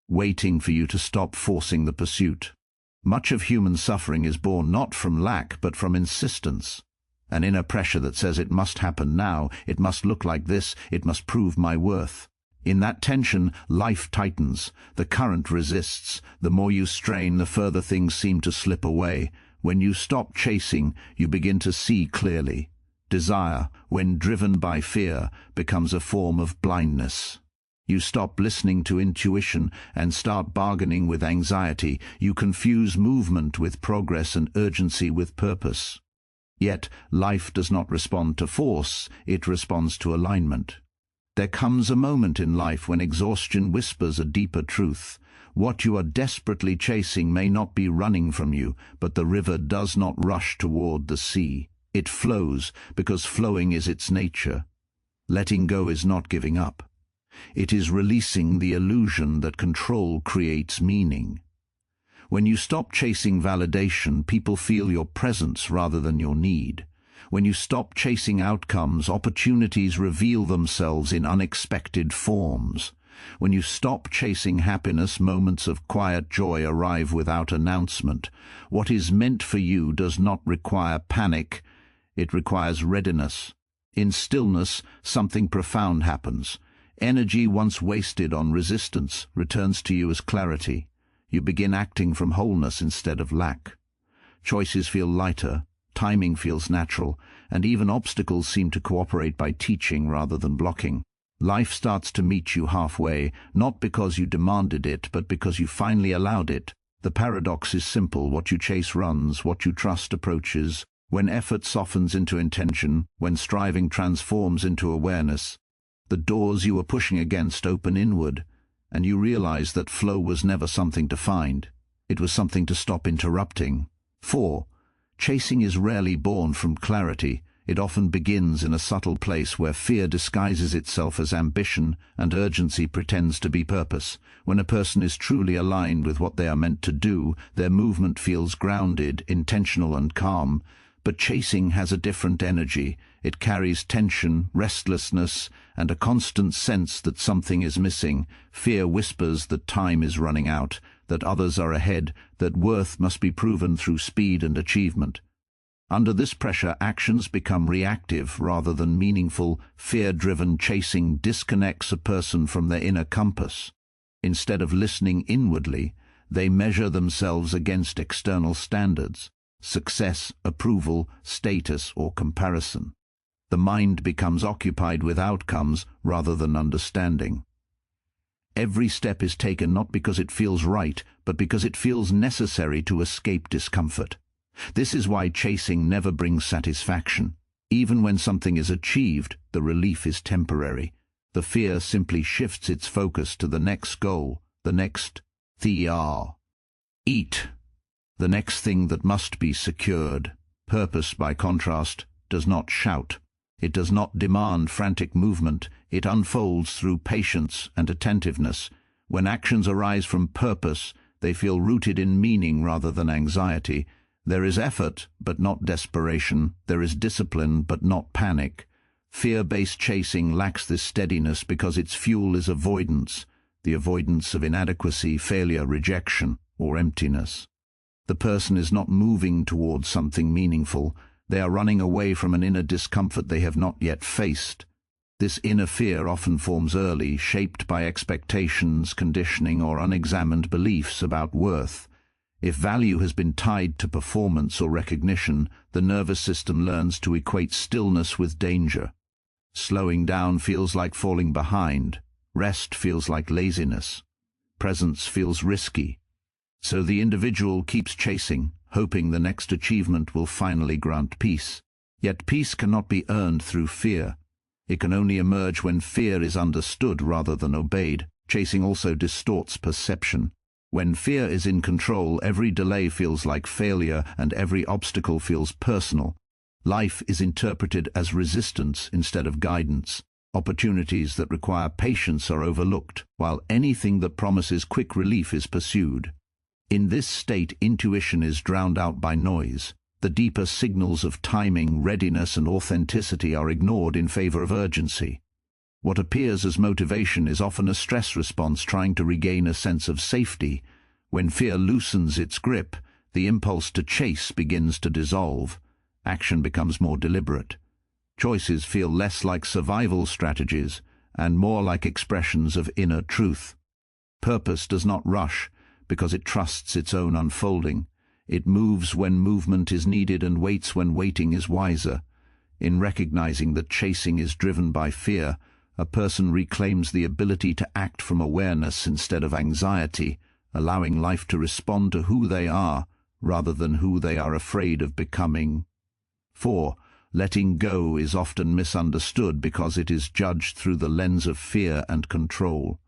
waiting for you to stop forcing the pursuit. Much of human suffering is born not from lack but from insistence, an inner pressure that says it must happen now, it must look like this, it must prove my worth. In that tension, life tightens, the current resists, the more you strain, the further things seem to slip away. When you stop chasing, you begin to see clearly. Desire, when driven by fear, becomes a form of blindness. You stop listening to intuition and start bargaining with anxiety. You confuse movement with progress and urgency with purpose. Yet, life does not respond to force, it responds to alignment. There comes a moment in life when exhaustion whispers a deeper truth. What you are desperately chasing may not be running from you, but the river does not rush toward the sea. It flows because flowing is its nature. Letting go is not giving up. It is releasing the illusion that control creates meaning. When you stop chasing validation, people feel your presence rather than your need. When you stop chasing outcomes, opportunities reveal themselves in unexpected forms. When you stop chasing happiness, moments of quiet joy arrive without announcement. What is meant for you does not require panic, it requires readiness. In stillness, something profound happens. Energy once wasted on resistance returns to you as clarity. You begin acting from wholeness instead of lack. Choices feel lighter, timing feels natural, and even obstacles seem to cooperate by teaching rather than blocking. Life starts to meet you halfway, not because you demanded it, but because you finally allowed it. The paradox is simple: what you chase runs, what you trust approaches. When effort softens into intention, when striving transforms into awareness, the doors you were pushing against open inward, and you realize that flow was never something to find. It was something to stop interrupting. 4. Chasing is rarely born from clarity. It often begins in a subtle place where fear disguises itself as ambition and urgency pretends to be purpose. When a person is truly aligned with what they are meant to do, their movement feels grounded, intentional and calm. But chasing has a different energy. It carries tension, restlessness, and a constant sense that something is missing. Fear whispers that time is running out, that others are ahead, that worth must be proven through speed and achievement. Under this pressure, actions become reactive rather than meaningful. Fear-driven chasing disconnects a person from their inner compass. Instead of listening inwardly, they measure themselves against external standards: success, approval, status, or comparison. The mind becomes occupied with outcomes rather than understanding. Every step is taken not because it feels right, but because it feels necessary to escape discomfort. This is why chasing never brings satisfaction. Even when something is achieved, the relief is temporary. The fear simply shifts its focus to the next goal, the next eat. The next thing that must be secured. Purpose, by contrast, does not shout. It does not demand frantic movement. It unfolds through patience and attentiveness. When actions arise from purpose, they feel rooted in meaning rather than anxiety. There is effort, but not desperation. There is discipline, but not panic. Fear-based chasing lacks this steadiness because its fuel is avoidance, the avoidance of inadequacy, failure, rejection, or emptiness. The person is not moving towards something meaningful. They are running away from an inner discomfort they have not yet faced. This inner fear often forms early, shaped by expectations, conditioning, or unexamined beliefs about worth. If value has been tied to performance or recognition, the nervous system learns to equate stillness with danger. Slowing down feels like falling behind. Rest feels like laziness. Presence feels risky. So the individual keeps chasing, hoping the next achievement will finally grant peace. Yet peace cannot be earned through fear. It can only emerge when fear is understood rather than obeyed. Chasing also distorts perception. When fear is in control, every delay feels like failure and every obstacle feels personal. Life is interpreted as resistance instead of guidance. Opportunities that require patience are overlooked, while anything that promises quick relief is pursued. In this state, intuition is drowned out by noise. The deeper signals of timing, readiness, and authenticity are ignored in favor of urgency. What appears as motivation is often a stress response trying to regain a sense of safety. When fear loosens its grip, the impulse to chase begins to dissolve. Action becomes more deliberate. Choices feel less like survival strategies and more like expressions of inner truth. Purpose does not rush because it trusts its own unfolding. It moves when movement is needed and waits when waiting is wiser. In recognizing that chasing is driven by fear, a person reclaims the ability to act from awareness instead of anxiety, allowing life to respond to who they are rather than who they are afraid of becoming. 4. Letting go is often misunderstood because it is judged through the lens of fear and control.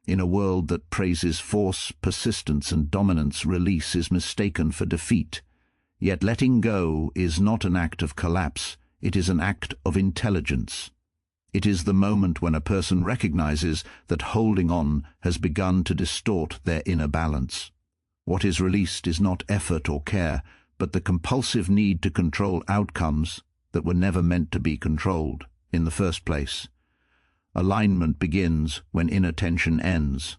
In a world that praises force, persistence, and dominance, release is mistaken for defeat. Yet letting go is not an act of collapse, it is an act of intelligence. It is the moment when a person recognizes that holding on has begun to distort their inner balance. What is released is not effort or care, but the compulsive need to control outcomes that were never meant to be controlled in the first place. Alignment begins when inner tension ends.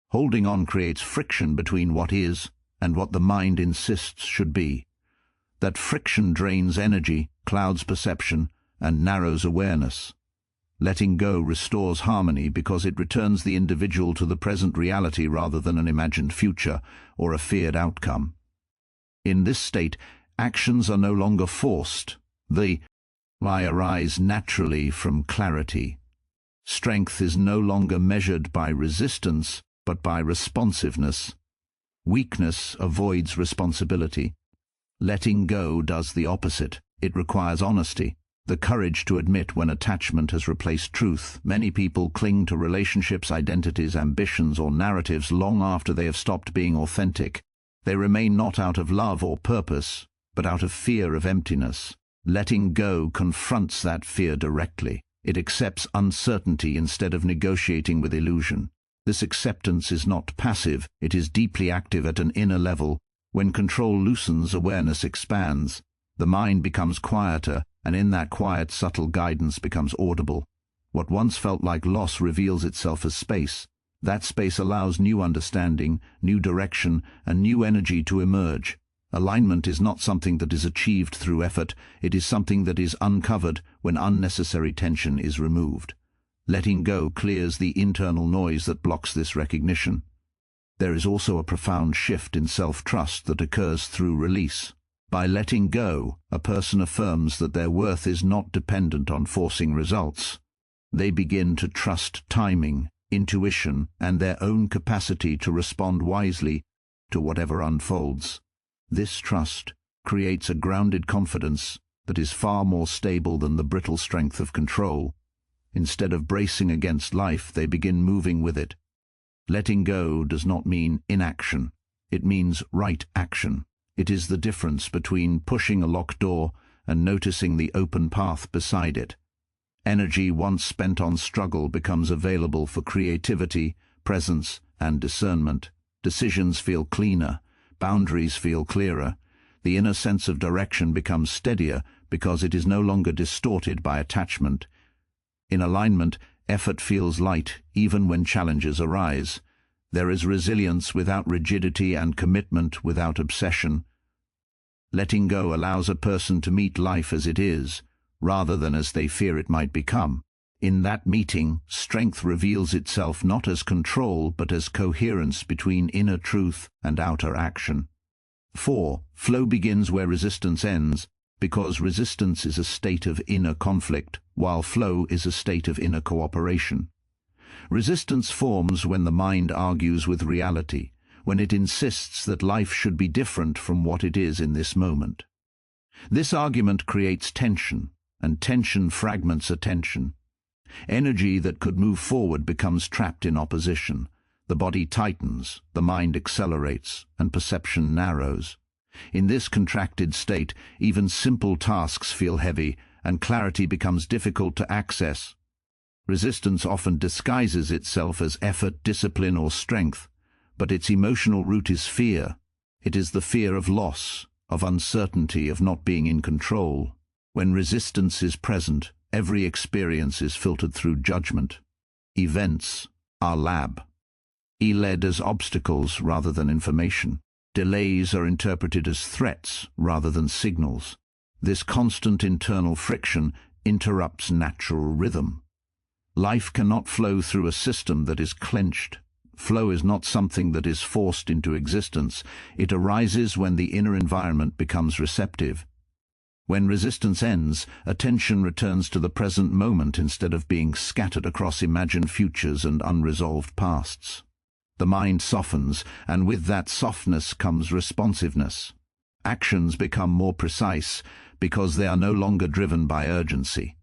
Holding on creates friction between what is and what the mind insists should be. That friction drains energy, clouds perception, and narrows awareness. Letting go restores harmony because it returns the individual to the present reality rather than an imagined future or a feared outcome. In this state, actions are no longer forced. They arise naturally from clarity. Strength is no longer measured by resistance, but by responsiveness. Weakness avoids responsibility. Letting go does the opposite. It requires honesty, the courage to admit when attachment has replaced truth. Many people cling to relationships, identities, ambitions, or narratives long after they have stopped being authentic. They remain not out of love or purpose, but out of fear of emptiness. Letting go confronts that fear directly. It accepts uncertainty instead of negotiating with illusion. This acceptance is not passive, it is deeply active at an inner level. When control loosens, awareness expands. The mind becomes quieter, and in that quiet, subtle guidance becomes audible. What once felt like loss reveals itself as space. That space allows new understanding, new direction, and new energy to emerge. Alignment is not something that is achieved through effort, it is something that is uncovered when unnecessary tension is removed. Letting go clears the internal noise that blocks this recognition. There is also a profound shift in self-trust that occurs through release. By letting go, a person affirms that their worth is not dependent on forcing results. They begin to trust timing, intuition, and their own capacity to respond wisely to whatever unfolds. This trust creates a grounded confidence that is far more stable than the brittle strength of control. Instead of bracing against life, they begin moving with it. Letting go does not mean inaction. It means right action. It is the difference between pushing a locked door and noticing the open path beside it. Energy once spent on struggle becomes available for creativity, presence, and discernment. Decisions feel cleaner. Boundaries feel clearer. The inner sense of direction becomes steadier because it is no longer distorted by attachment. In alignment, effort feels light even when challenges arise. There is resilience without rigidity and commitment without obsession. Letting go allows a person to meet life as it is, rather than as they fear it might become. In that meeting, strength reveals itself not as control but as coherence between inner truth and outer action. 4. Flow begins where resistance ends, because resistance is a state of inner conflict, while flow is a state of inner cooperation. Resistance forms when the mind argues with reality, when it insists that life should be different from what it is in this moment. This argument creates tension, and tension fragments attention. Energy that could move forward becomes trapped in opposition. The body tightens, the mind accelerates, and perception narrows. In this contracted state, even simple tasks feel heavy, and clarity becomes difficult to access. Resistance often disguises itself as effort, discipline, or strength, but its emotional root is fear. It is the fear of loss, of uncertainty, of not being in control. When resistance is present, Every experience is filtered through judgment. Events are lab. Led as obstacles rather than information. Delays are interpreted as threats rather than signals. This constant internal friction interrupts natural rhythm. Life cannot flow through a system that is clenched. Flow is not something that is forced into existence. It arises when the inner environment becomes receptive. When resistance ends, attention returns to the present moment instead of being scattered across imagined futures and unresolved pasts. The mind softens, and with that softness comes responsiveness. Actions become more precise because they are no longer driven by urgency.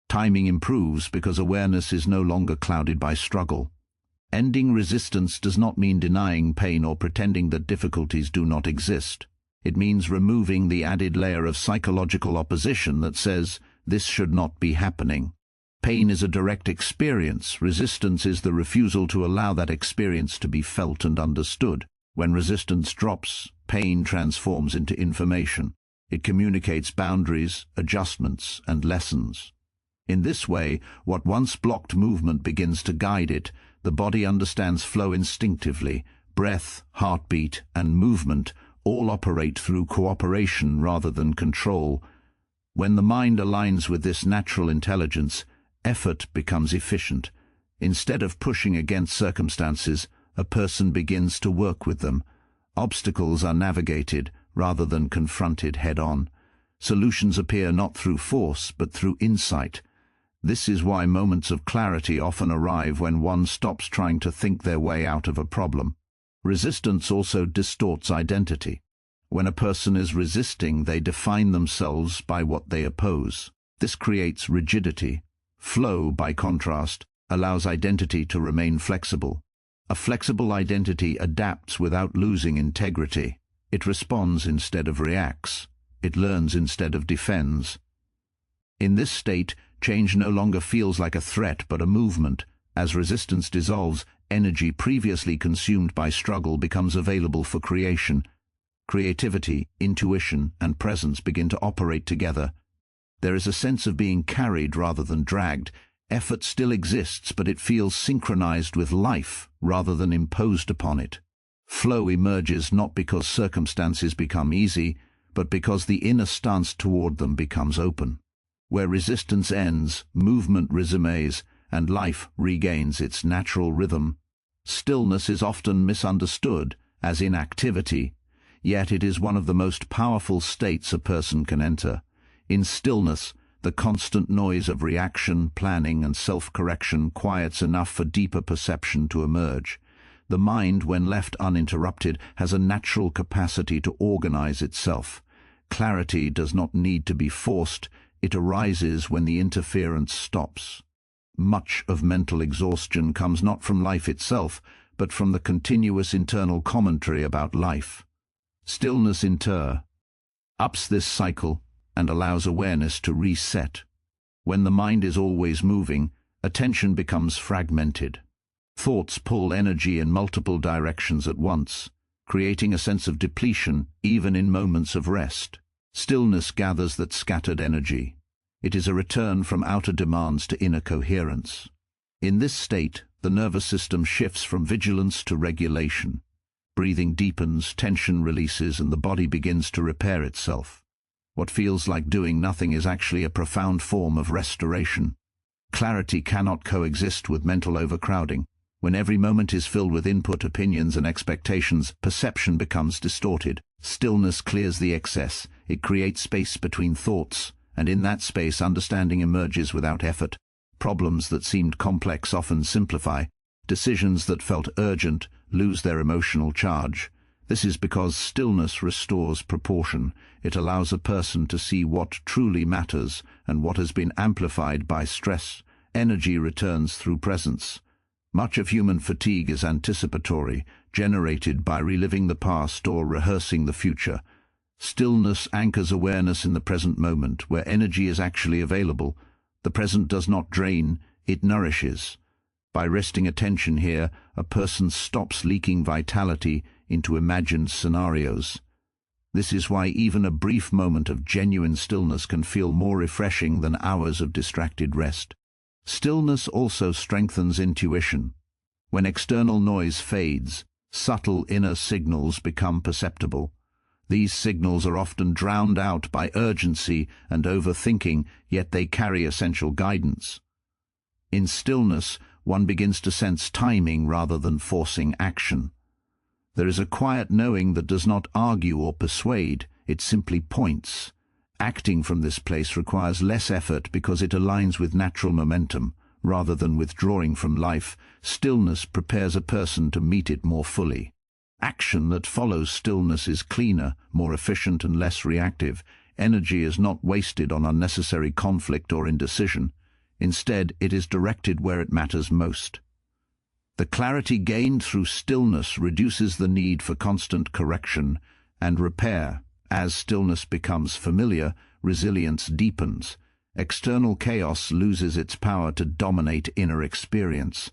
Timing improves because awareness is no longer clouded by struggle. Ending resistance does not mean denying pain or pretending that difficulties do not exist. It means removing the added layer of psychological opposition that says, this should not be happening. Pain is a direct experience. Resistance is the refusal to allow that experience to be felt and understood. When resistance drops, pain transforms into information. It communicates boundaries, adjustments, and lessons. In this way, what once blocked movement begins to guide it. The body understands flow instinctively. Breath, heartbeat, and movement all operate through cooperation rather than control. When the mind aligns with this natural intelligence, effort becomes efficient. Instead of pushing against circumstances, a person begins to work with them. Obstacles are navigated rather than confronted head-on. Solutions appear not through force but through insight. This is why moments of clarity often arrive when one stops trying to think their way out of a problem. Resistance also distorts identity. When a person is resisting, they define themselves by what they oppose. This creates rigidity. Flow, by contrast, allows identity to remain flexible. A flexible identity adapts without losing integrity. It responds instead of reacts. It learns instead of defends. In this state, change no longer feels like a threat but a movement. As resistance dissolves, energy previously consumed by struggle becomes available for creation. Creativity, intuition, and presence begin to operate together. There is a sense of being carried rather than dragged. Effort still exists, but it feels synchronized with life rather than imposed upon it. Flow emerges not because circumstances become easy, but because the inner stance toward them becomes open. Where resistance ends, movement resumes, and life regains its natural rhythm. Stillness is often misunderstood as inactivity, yet it is one of the most powerful states a person can enter. In stillness, the constant noise of reaction, planning, and self-correction quiets enough for deeper perception to emerge. The mind, when left uninterrupted, has a natural capacity to organize itself. Clarity does not need to be forced. It arises when the interference stops. Much of mental exhaustion comes not from life itself, but from the continuous internal commentary about life. Stillness interrupts this cycle and allows awareness to reset. When the mind is always moving, attention becomes fragmented. Thoughts pull energy in multiple directions at once, creating a sense of depletion even in moments of rest. Stillness gathers that scattered energy. It is a return from outer demands to inner coherence. In this state, the nervous system shifts from vigilance to regulation. Breathing deepens, tension releases, and the body begins to repair itself. What feels like doing nothing is actually a profound form of restoration. Clarity cannot coexist with mental overcrowding. When every moment is filled with input, opinions, and expectations, perception becomes distorted. Stillness clears the excess. It creates space between thoughts, and in that space understanding emerges without effort. Problems that seemed complex often simplify. Decisions that felt urgent lose their emotional charge. This is because stillness restores proportion. It allows a person to see what truly matters and what has been amplified by stress. Energy returns through presence. Much of human fatigue is anticipatory, generated by reliving the past or rehearsing the future. Stillness anchors awareness in the present moment, where energy is actually available. The present does not drain, it nourishes. By resting attention here, a person stops leaking vitality into imagined scenarios. This is why even a brief moment of genuine stillness can feel more refreshing than hours of distracted rest. Stillness also strengthens intuition. When external noise fades, subtle inner signals become perceptible. These signals are often drowned out by urgency and overthinking, yet they carry essential guidance. In stillness, one begins to sense timing rather than forcing action. There is a quiet knowing that does not argue or persuade, it simply points. Acting from this place requires less effort because it aligns with natural momentum. Rather than withdrawing from life, stillness prepares a person to meet it more fully. Action that follows stillness is cleaner, more efficient and less reactive. Energy is not wasted on unnecessary conflict or indecision. Instead, it is directed where it matters most. The clarity gained through stillness reduces the need for constant correction and repair. As stillness becomes familiar, resilience deepens. External chaos loses its power to dominate inner experience.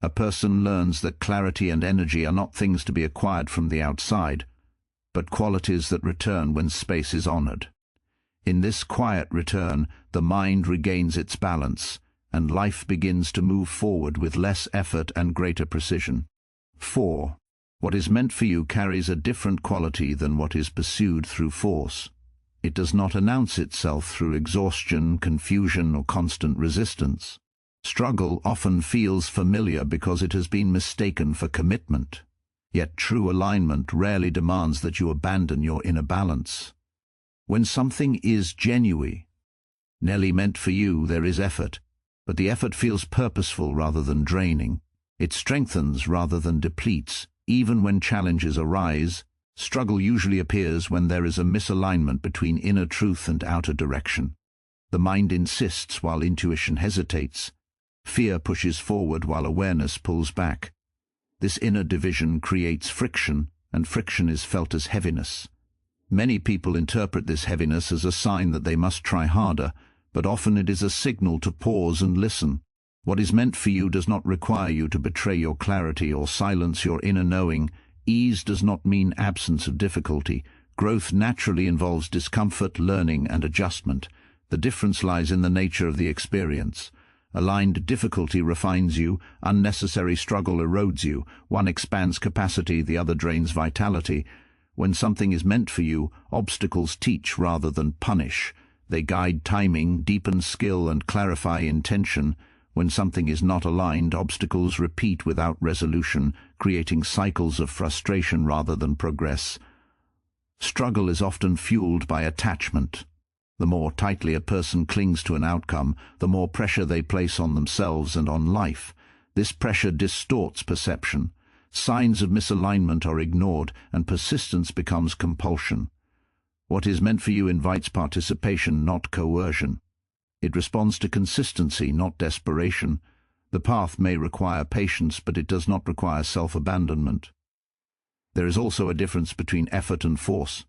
A person learns that clarity and energy are not things to be acquired from the outside, but qualities that return when space is honored. In this quiet return, the mind regains its balance, and life begins to move forward with less effort and greater precision. 4. What is meant for you carries a different quality than what is pursued through force. It does not announce itself through exhaustion, confusion, or constant resistance. Struggle often feels familiar because it has been mistaken for commitment. Yet true alignment rarely demands that you abandon your inner balance. When something is genuinely meant for you, there is effort, but the effort feels purposeful rather than draining. It strengthens rather than depletes. Even when challenges arise, struggle usually appears when there is a misalignment between inner truth and outer direction. The mind insists while intuition hesitates. Fear pushes forward while awareness pulls back. This inner division creates friction, and friction is felt as heaviness. Many people interpret this heaviness as a sign that they must try harder, but often it is a signal to pause and listen. What is meant for you does not require you to betray your clarity or silence your inner knowing. Ease does not mean absence of difficulty. Growth naturally involves discomfort, learning, and adjustment. The difference lies in the nature of the experience. Aligned difficulty refines you, unnecessary struggle erodes you. One expands capacity, the other drains vitality. When something is meant for you, obstacles teach rather than punish. They guide timing, deepen skill, and clarify intention. When something is not aligned, obstacles repeat without resolution, creating cycles of frustration rather than progress. Struggle is often fueled by attachment. The more tightly a person clings to an outcome, the more pressure they place on themselves and on life. This pressure distorts perception. Signs of misalignment are ignored, and persistence becomes compulsion. What is meant for you invites participation, not coercion. It responds to consistency, not desperation. The path may require patience, but it does not require self-abandonment. There is also a difference between effort and force.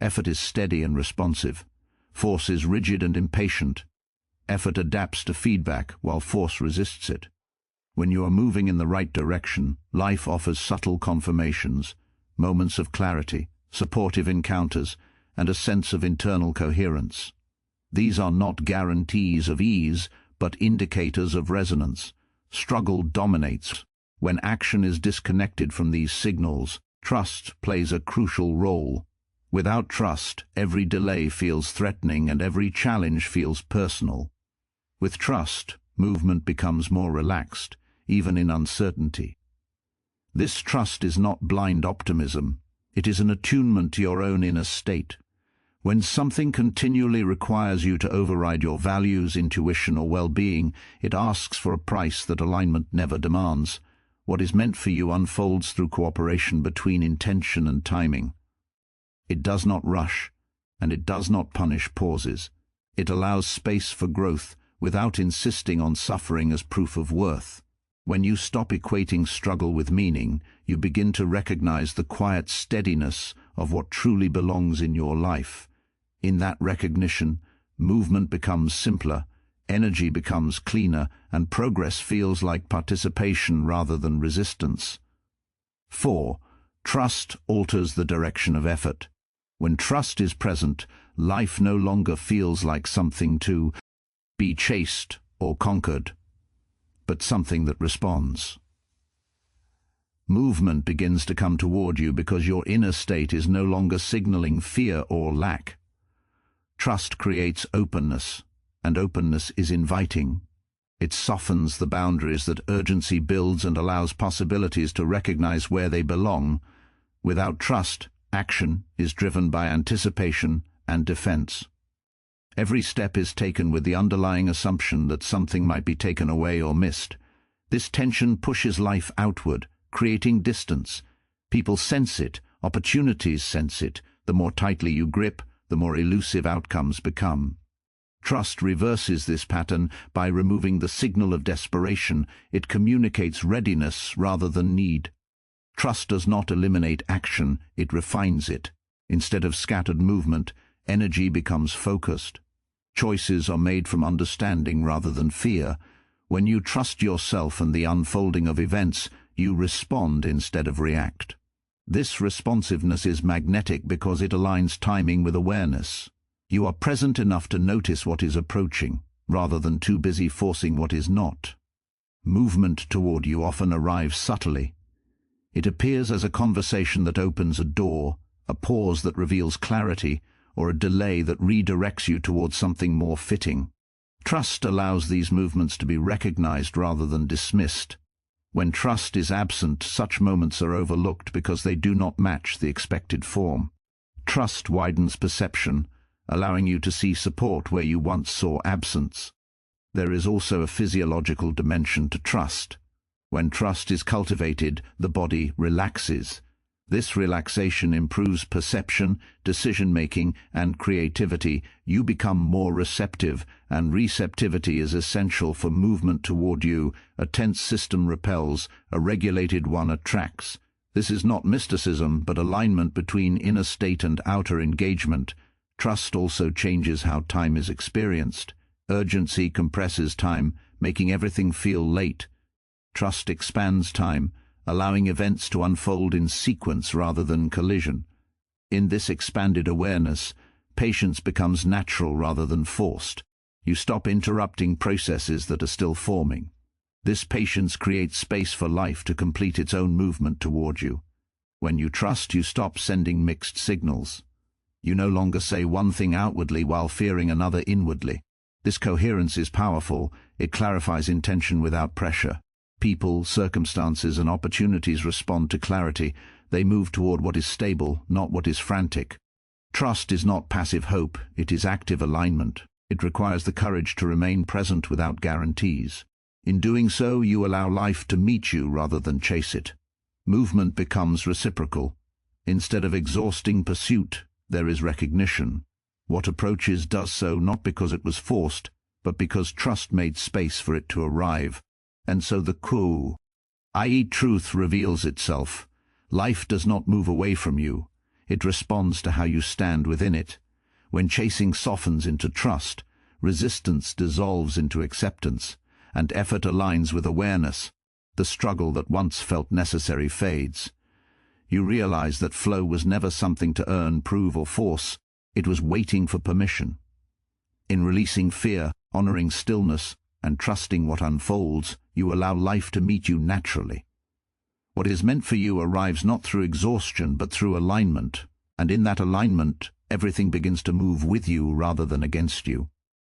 Effort is steady and responsive. Force is rigid and impatient. Effort adapts to feedback, while force resists it. When you are moving in the right direction, life offers subtle confirmations, moments of clarity, supportive encounters, and a sense of internal coherence. These are not guarantees of ease, but indicators of resonance. Struggle dominates. When action is disconnected from these signals, trust plays a crucial role. Without trust, every delay feels threatening and every challenge feels personal. With trust, movement becomes more relaxed, even in uncertainty. This trust is not blind optimism. It is an attunement to your own inner state. When something continually requires you to override your values, intuition, or well-being, it asks for a price that alignment never demands. What is meant for you unfolds through cooperation between intention and timing. It does not rush, and it does not punish pauses. It allows space for growth without insisting on suffering as proof of worth. When you stop equating struggle with meaning, you begin to recognize the quiet steadiness of what truly belongs in your life. In that recognition, movement becomes simpler, energy becomes cleaner, and progress feels like participation rather than resistance. 4. Trust alters the direction of effort. When trust is present, life no longer feels like something to be chased or conquered, but something that responds. Movement begins to come toward you because your inner state is no longer signaling fear or lack. Trust creates openness, and openness is inviting. It softens the boundaries that urgency builds and allows possibilities to recognize where they belong. Without trust, action is driven by anticipation and defense. Every step is taken with the underlying assumption that something might be taken away or missed. This tension pushes life outward, creating distance. People sense it, opportunities sense it. The more tightly you grip, the more elusive outcomes become. Trust reverses this pattern by removing the signal of desperation. It communicates readiness rather than need. Trust does not eliminate action, it refines it. Instead of scattered movement, energy becomes focused. Choices are made from understanding rather than fear. When you trust yourself and the unfolding of events, you respond instead of react. This responsiveness is magnetic because it aligns timing with awareness. You are present enough to notice what is approaching, rather than too busy forcing what is not. Movement toward you often arrives subtly. It appears as a conversation that opens a door, a pause that reveals clarity, or a delay that redirects you towards something more fitting. Trust allows these movements to be recognized rather than dismissed. When trust is absent, such moments are overlooked because they do not match the expected form. Trust widens perception, allowing you to see support where you once saw absence. There is also a physiological dimension to trust. When trust is cultivated, the body relaxes. This relaxation improves perception, decision-making, and creativity. You become more receptive, and receptivity is essential for movement toward you. A tense system repels, a regulated one attracts. This is not mysticism, but alignment between inner state and outer engagement. Trust also changes how time is experienced. Urgency compresses time, making everything feel late. Trust expands time, allowing events to unfold in sequence rather than collision. In this expanded awareness, patience becomes natural rather than forced. You stop interrupting processes that are still forming. This patience creates space for life to complete its own movement toward you. When you trust, you stop sending mixed signals. You no longer say one thing outwardly while fearing another inwardly. This coherence is powerful. It clarifies intention without pressure. People, circumstances, and opportunities respond to clarity. They move toward what is stable, not what is frantic. Trust is not passive hope, it is active alignment. It requires the courage to remain present without guarantees. In doing so, you allow life to meet you rather than chase it. Movement becomes reciprocal. Instead of exhausting pursuit, there is recognition. What approaches does so not because it was forced, but because trust made space for it to arrive. And so the coup, i.e. truth, reveals itself. Life does not move away from you. It responds to how you stand within it. When chasing softens into trust, resistance dissolves into acceptance, and effort aligns with awareness. The struggle that once felt necessary fades. You realize that flow was never something to earn, prove, or force. It was waiting for permission. In releasing fear, honoring stillness, and trusting what unfolds, you allow life to meet you naturally. What is meant for you arrives not through exhaustion but through alignment, and in that alignment, everything begins to move with you rather than against you.